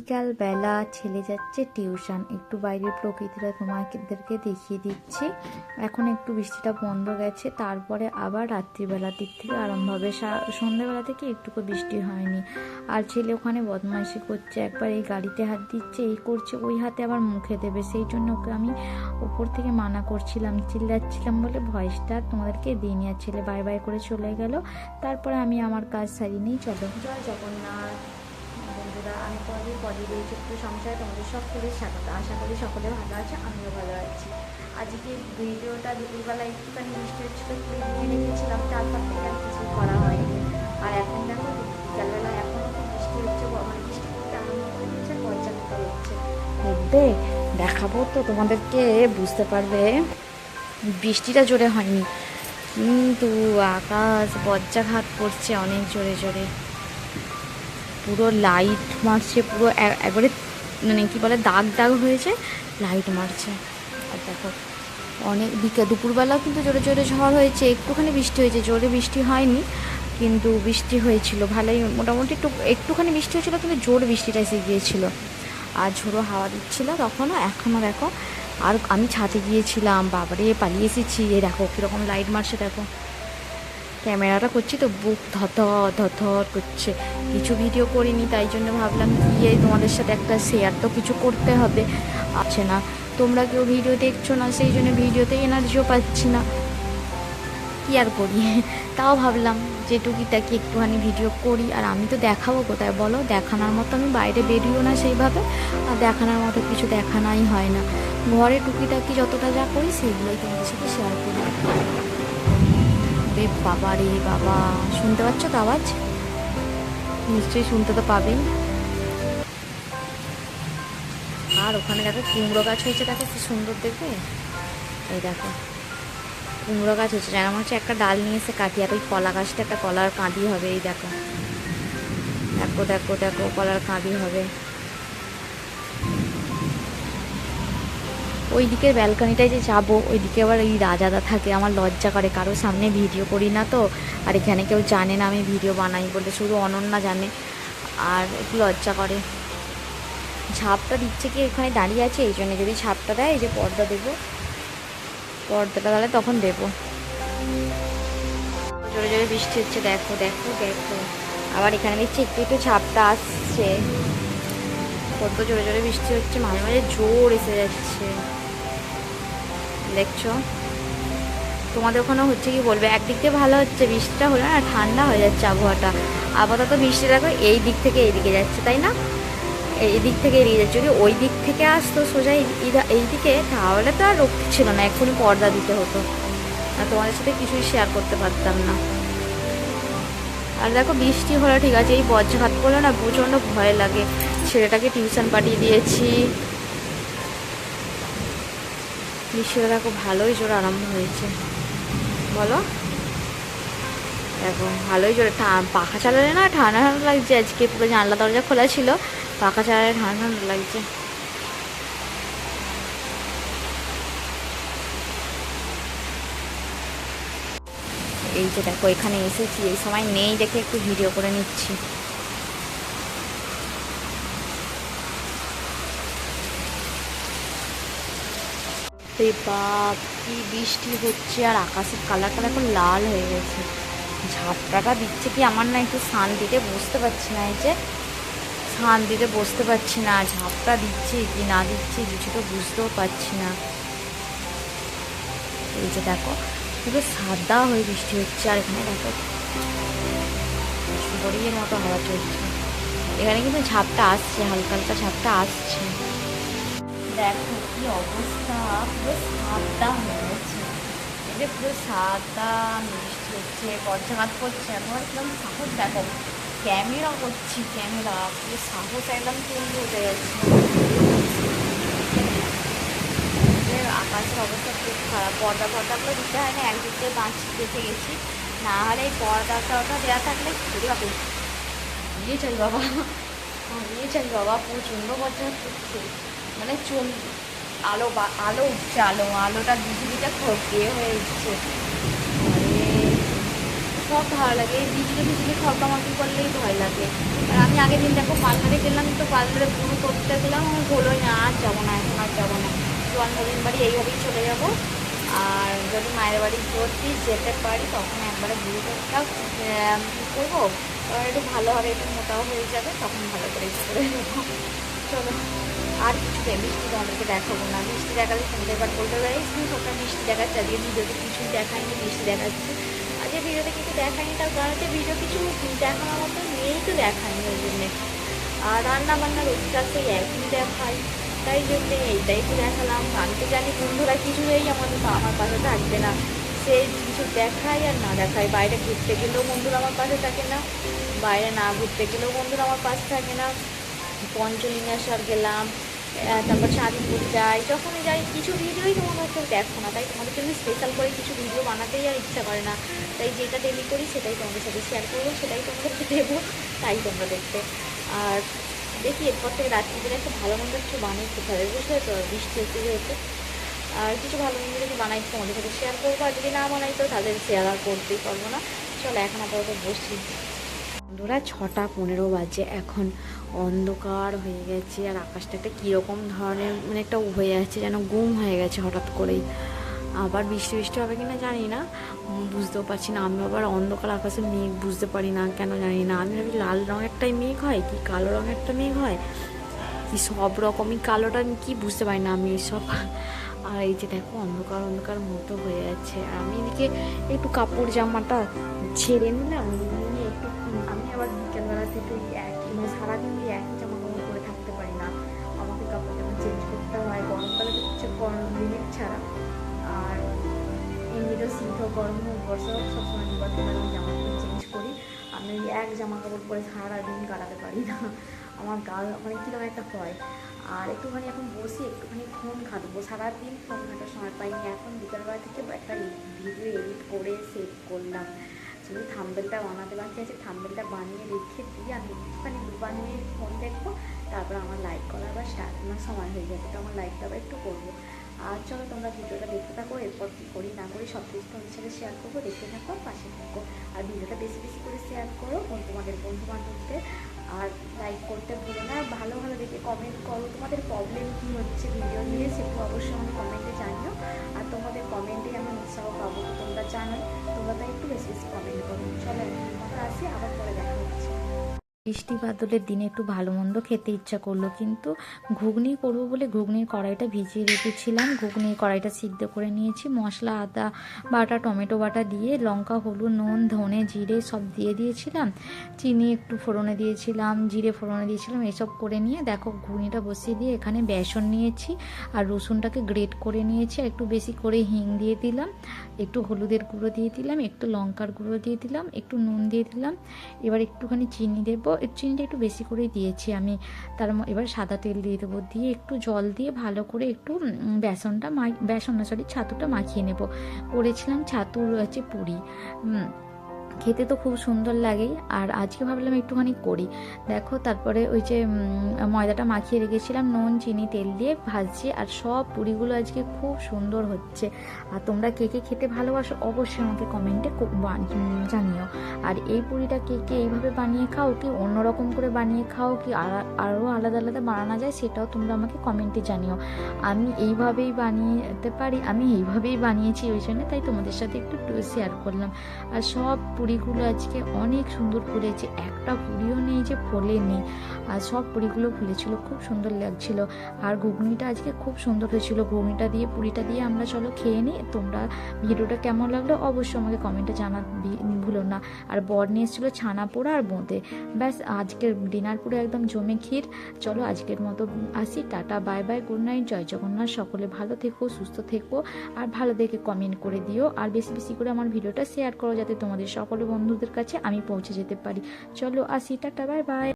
বিকালবেলা ছেলে যাচ্ছে টিউশন। একটু বাইরের প্রকৃতিটা তোমাদেরকে দেখিয়ে দিচ্ছি। এখন একটু বৃষ্টিটা বন্ধ গেছে, তারপরে আবার রাত্রিবেলার দিক থেকে আরম্ভ হবে। সন্ধ্যাবেলা থেকে একটুকু বৃষ্টি হয়নি। আর ছেলে ওখানে বদমাইশি করছে, একবার এই গাড়িতে হাত দিচ্ছে, এই করছে, ওই হাতে আবার মুখে দেবে। সেই জন্য ওকে আমি ওপর থেকে মানা করছিলাম, চিল্লাচ্ছিলাম বলে ভয়েসটা তোমাদেরকে দিইনি। আর ছেলে বাই বাই করে চলে গেল। তারপরে আমি আমার কাজ সারিয়ে নিই। চলো, জয় জগন্নাথ বন্ধুরা, আমি পদি এই ছোট্ট সংসারে তোমাদের সকলের স্বাগত। আশা করি সকলে ভালো আছে, আমিও ভালো আছি। আজকে ভিডিওটা দুপুরবেলা একটুখানি বৃষ্টি হচ্ছিলো, দিয়ে রেখেছিলাম, তারপর থেকে আর কিছু করা হয়নি। আর এখন দেখো বিকালবেলা এখনও খুব বৃষ্টি হচ্ছে, মানে বৃষ্টি করতে আরম্ভ করে দিয়েছে, পর্যাপ্ত হচ্ছে। দেখবে, দেখাবো তো তোমাদেরকে, বুঝতে পারবে। বৃষ্টিটা জোরে হয়নি, কিন্তু আকাশ বজ্রাঘাত করছে অনেক জোরে জোরে। পুরো লাইট মারছে, পুরো একবারে মানে কী বলে দাগ দাগ হয়েছে, লাইট মারছে। আর দেখো অনেক দুপুরবেলাও কিন্তু জোরে জোরে ঝড় হয়েছে, একটুখানি বৃষ্টি হয়েছে, জোরে বৃষ্টি হয়নি, কিন্তু বৃষ্টি হয়েছিল ভালোই, মোটামুটি একটুখানি বৃষ্টি হয়েছিল, কিন্তু জোর বৃষ্টিটা এসে গিয়েছিল। আর ঝোড়ো হাওয়া দিচ্ছিলো তখনও, এখনও দেখো। আর আমি ছাদে গিয়েছিলাম, বাবারে পালিয়ে এসেছি। এ দেখো কীরকম লাইট মারছে, দেখো। ক্যামেরাটা করছি তো বুক ধর ধর করছে। কিছু ভিডিও করিনি, তাই জন্য ভাবলাম গিয়ে তোমাদের সাথে একটা শেয়ার তো কিছু করতে হবে, আছে না। তোমরা কেউ ভিডিও দেখছো না, সেই জন্য ভিডিওতে এনার্জিও পাচ্ছি না, কী আর করি। তাও ভাবলাম যে টুকিটাকি একটুখানি ভিডিও করি। আর আমি তো দেখাবো কোথায় বলো, দেখানোর মতো আমি বাইরে বেরিয়েও না সেইভাবে, আর দেখানোর মতো কিছু দেখানোই হয় না। ঘরে টুকিটাকি যতটা যা করি সেইগুলোই তোমাদের সাথে শেয়ার করি। বাবা রে বাবা, শুনতে পাচ্ছ তো আওয়াজ? নিশ্চয়ই শুনতে তো পাবেই। আর ওখানে দেখো কুমড়ো গাছ হয়েছে, দেখো কি সুন্দর দেখবে। এই দেখো কুমড়ো গাছ হচ্ছে, যেন মনে হচ্ছে একটা ডাল নিয়ে এসে কাটি। আর ওই কলা গাছটা একটা কলার কাঁদি হবে। এই দেখো দেখো দেখো দেখো, কলার কাঁদি হবে। ওই দিকের ব্যালকনিটায় যে যাবো, ওই দিকে আবার এই রাজাদা থাকে, আমার লজ্জা করে, কারোর সামনে ভিডিও করি না তো। আর এখানে কেউ জানে না আমি ভিডিও বানাই বলে, শুধু অনন্যা জানে, আর একটু লজ্জা করে। ঝাপটা দিচ্ছে কি এখানে দাঁড়িয়ে আছে, এই জন্য। যদি ঝাপটা দেয়, এই যে পর্দা দেবো, পর্দাটা তাহলে তখন দেবো। জোরে জোরে বৃষ্টি হচ্ছে, দেখো দেখো দেখো। আবার এখানে দেখছি একটু একটু ঝাপটা আসছে, কত জোরে জোরে বৃষ্টি হচ্ছে, মাঝে মাঝে জোর এসে যাচ্ছে, দেখছো। তোমাদের ওখানে হচ্ছে কি বলবে। একদিক থেকে ভালো হচ্ছে, বৃষ্টিটা হলে না ঠান্ডা হয়ে যাচ্ছে আবহাওয়াটা। আপাতত বৃষ্টি দেখো এই দিক থেকে এইদিকে যাচ্ছে, তাই না? এই দিক থেকে এড়িয়ে যাচ্ছে। যদি ওই দিক থেকে আসতো সোজা এই দিকে, তাহলে তো আর রক্ষে ছিল না, এক্ষুনি পর্দা দিতে হতো, আর তোমাদের সাথে কিছুই শেয়ার করতে পারতাম না। আর দেখো বৃষ্টি হলে ঠিক আছে, এই বজ্রাঘাত করলে না প্রচণ্ড ভয় লাগে। ছেলেটাকে টিউশন পাঠিয়ে দিয়েছি। বৃষ্টিটা দেখো ভালোই জোর আরম্ভ হয়েছে, বলো। দেখো ভালোই জোরে পাখা চালালে না ঠান্ডা ঠান্ডা লাগছে। আজকে পুরো জানলা দরজা খোলা ছিল, পাখা চালালে ঠান্ডা ঠান্ডা লাগছে। এই যে দেখো এখানে এসেছি, এই সময় নেই দেখে একটু ভিডিও করে নিচ্ছি। বাপ কি বৃষ্টি হচ্ছে, আর আকাশের কালারটা এখন লাল হয়ে গেছে। ঝাপটাটা দিচ্ছে কি, আমার না একটু শান্তিতে বসতে পারছি না। এই যে শান্তিতে বসতে পারছি না, ঝাপটা দিচ্ছে কি না দিচ্ছে কিছু তো বুঝতেও পারছি না। এই যে দেখো পুরো সাদা হয়ে বৃষ্টি হচ্ছে, আর এখানে দেখো গড়িয়ে মতো হাওয়া চলছে। এখানে কিন্তু ঝাপটা আসছে, হালকা হালকা ঝাপটা আসছে। দেখো কি অবস্থা, পুরো সাদা হয়ে গেছে। এই যে পুরো সাদা বৃষ্টি হচ্ছে, বজ্রাঘাত করছে। এখন একদম সাহস দেখো, ক্যামেরা করছি, ক্যামেরা পুরো সাহস একদম তুলতে উঠে গেছে। আকাশের অবস্থা খুব খারাপ। পর্দাগুলো দিতে হয় না, একদিক দিয়ে বাঁচ দেখে গেছি, না হলে এই পর্দাটা দেওয়া থাকলে ঘুরে বাবা নিয়ে চাই বাবা, নিয়ে চাই বাবা। প্রচণ্ড বজ্রাঘাত করছে, মানে আলো আলো উঠছে, আলোটা দিদিটা ইয়ে হয়ে উঠছে। সব ভালো লাগে। এই বিজলি বিজলি ঠকামাকি করলেই ভয় লাগে। আর আমি আগের দিন দেখো পার্লারে গেলাম, তো পার্লারে পুরো করতে গেলাম, আমার হলোই না, আর যাবো না, এখন আর যাবো না। জন্মদিন বাড়ি এইভাবেই চলে যাব। আর যদি মায়ের বাড়ি যদি যেতে পারি তখন একবারে বুড়োটা করবো, তখন একটু ভালো হবে, একটু মোটাও হয়ে যাবে, তখন ভালো করে করে দেবো। চলো, আর কিছু মিষ্টি তোমাদেরকে দেখাবো না, মিষ্টি দেখালে শুনতে এবার বলতে পারি তুমি সবটা মিষ্টি দেখাচ্ছে, আজকে ভিডিওতে কিছুই দেখায়নি, মিষ্টি দেখাচ্ছে আজকে ভিডিওতে কিছু দেখায়নি। তার কারণ হচ্ছে ভিডিও কিছু দেখানোর মতো নেই, তো দেখায়নি ওই জন্যে। আর রান্না বান্না রোজকার সেই একই দেখাই, তাই জন্যে এইটাই তো দেখালাম। আমি তো জানি বন্ধুরা কিছুই আমার পাশে থাকবে না, সে কিছু দেখাই আর না দেখাই। বাইরে ঘুরতে গেলেও বন্ধুরা আমার পাশে থাকে না, বাইরে না ঘুরতে গেলেও বন্ধুরা আমার পাশে থাকে না। পঞ্চলিঙ্গেশ্বর গেলাম, তারপর স্বাধীনপুর যাই, যখনই যাই কিছু ভিডিওই তোমরা কেউ দেখো না, তাই তোমাদের জন্য স্পেশাল করে কিছু ভিডিও বানাতেই আর ইচ্ছা করে না। তাই যেটা ডেলি করি সেটাই তোমাদের সাথে শেয়ার করবো, সেটাই তোমাদেরকে দেবো, তাই তোমরা দেখতে। আর দেখি এরপর থেকে রাত্রিবেলা একটু ভালো মন্দ কিছু বানিয়ে খেতে হবে, বুঝলে তো, বৃষ্টি হচ্ছে যেহেতু। আর কিছু ভালো মন্দ যদি বানাই তোমাদের সাথে শেয়ার করবো, আর যদি না বানাই তো তাদের শেয়ার আর করতেই পারবো না। চলো এখন আপাতত বসছি। বন্ধুরা 6:15 বাজে, এখন অন্ধকার হয়ে গেছে, আর আকাশটা একটা কীরকম ধরনের মানে একটা হয়ে যাচ্ছে, যেন গুম হয়ে গেছে হঠাৎ করেই। আবার বৃষ্টি বৃষ্টি হবে কিনা জানি না, বুঝতেও পারছি না। আমি আবার অন্ধকার আকাশে মেঘ বুঝতে পারি না, কেন জানি না। আমি ভাবি লাল রঙেরটাই মেঘ হয় কি কালো রঙেরটা মেঘ হয়, কি সব রকমই কালোটা আমি কি বুঝতে পারি না আমি এইসব। আর এই যে দেখো অন্ধকার অন্ধকার মতো হয়ে যাচ্ছে, আর আমি এদিকে একটু কাপড় জামাটা ছেড়ে নিলাম, নিয়ে একটু আমি আবার বিকেলবেলা থেকে একই মানে সারাদিন ওই একই জামা কাপড় পরে থাকতে পারি না, আমাকে কাপড় জামা চেঞ্জ করতে হয়। গরমকালে তো হচ্ছে লিমিট ছাড়া, আর এমনিতেও শীত হোক গরম হোক বর্ষা হোক সবসময় দুবার তিনবার আমি জামা কাপড় চেঞ্জ করি। আমি ওই এক জামা কাপড় পরে সারাদিন কাটাতে পারি না, আমার গা মানে কীরকম একটা হয়। আর একটুখানি এখন বসি, একটুখানি ফোন ঘাঁটবো, সারাদিন ফোন ঘাঁটার সময় পাইনি। এখন বিকালবেলা থেকে একটা ভিডিও এডিট করে সেভ করলাম, যদি থাম্বনেলটা বানাতে বাকি আছে, থাম্বনেলটা বানিয়ে রেখে দিয়ে আমি একটুখানি 2 মিনিট ফোন দেখবো, তারপর আমার লাইক করা আবার আমার সময় হয়ে যাবে, তো আমার লাইকটা আবার একটু করবো। আর চলো তোমরা ভিডিওটা দেখতে থাকো, এরপর কী করি না করি সব কিছু তোমাদের সাথে শেয়ার করবো, দেখতে থাকো, পাশে থাকো। আর ভিডিওটা বেশি বেশি করে শেয়ার করো তোমাদের বন্ধু বান্ধবদের, আর লাইক করতে ভুলো না। ভালো ভালো দেখে কমেন্ট করো, তোমাদের প্রবলেম কী হচ্ছে ভিডিও নিয়ে সেটা অবশ্যই আমাকে কমেন্টে জানিও। আর তোমাদের কমেন্টে আমি উৎসাহ পাবো, তো তোমরা জানোই, তোমরা তাই একটু বেশি বেশি কমেন্ট করো। চলো কথা আসি, আবার পরে দেখা হচ্ছে। বৃষ্টি বাদলের দিনে একটু ভালো মন্দ খেতে ইচ্ছা করলো, কিন্তু ঘুগনি করবো বলে ঘুগনির কড়াইটা ভিজিয়ে রেখেছিলাম। ঘুগনির কড়াইটা সিদ্ধ করে নিয়েছি, মশলা আদা বাটা টমেটো বাটা দিয়ে লঙ্কা হলুদ নুন ধনে জিরে সব দিয়ে দিয়েছিলাম, চিনি একটু ফোড়নে দিয়েছিলাম, জিরে ফোড়নে দিয়েছিলাম, এসব করে নিয়ে দেখো ঘুগনিটা বসিয়ে দিয়ে এখানে বেসন নিয়েছি আর রসুনটাকে গ্রেট করে নিয়েছি, আর একটু বেশি করে হিং দিয়ে দিলাম, একটু হলুদের গুঁড়ো দিয়ে দিলাম, একটু লঙ্কার গুঁড়ো দিয়ে দিলাম, একটু নুন দিয়ে দিলাম, এবার একটুখানি চিনি দেবো, চিনিটা একটু বেশি করেই দিয়েছি আমি। এবার সাদা তেল দিয়ে দেবো, দিয়ে একটু জল দিয়ে ভালো করে একটু ছাতুটা মাখিয়ে নেব। করেছিলাম ছাতুর হচ্ছে পুরি, খেতে তো খুব সুন্দর লাগেই। আর আজকে ভাবলাম একটুখানি করি, দেখো তারপরে ওই যে ময়দাটা মাখিয়ে রেখেছিলাম নুন চিনি তেল দিয়ে ভাজছি, আর সব পুরিগুলো আজকে খুব সুন্দর হচ্ছে। আর তোমরা কে কে খেতে ভালোবাসো অবশ্যই আমাকে কমেন্টে জানিও। আর এই পুরিটা কে কে এইভাবে বানিয়ে খাও, কি অন্যরকম করে বানিয়ে খাও, কি আরও আলাদা আলাদা বানানো যায়, সেটাও তোমরা আমাকে কমেন্টে জানিও। আমি এইভাবেই বানিয়েতে পারি, আমি এইভাবেই বানিয়েছি ওই জন্য, তাই তোমাদের সাথে একটু শেয়ার করলাম। আর সব পুরিগুলো আজকে অনেক সুন্দর ফুলেছে, একটা পুরিও নেই যে ফোলেনি, আর সব পুরিগুলো ফুলেছিল, খুব সুন্দর লাগছিল। আর ঘুগনিটা আজকে খুব সুন্দর হয়েছিল, ঘুগনিটা দিয়ে পুরিটা দিয়ে আমরা চলো খেয়ে নিই। তোমরা ভিডিওটা কেমন লাগলো অবশ্যই আমাকে কমেন্টে ভুলো না। আর বর নিয়ে এসেছিলো ছানা পোড়া আর বোঁদে, ব্যাস আজকের ডিনার পুরো একদম জমে ক্ষীর। চলো আজকের মতো আসি, tata bye bye, good night, জয় জগন্নাথ। সকলে ভালো থেকো সুস্থ থেকো, আর ভালো দেখে কমেন্ট করে দিও, আর বেশি বেশি করে আমার ভিডিওটা শেয়ার করো, যাতে তোমাদের সকল বন্ধুদের কাছে আমি পৌঁছে যেতে পারি। চলো আসি, টাটা বাই বাই।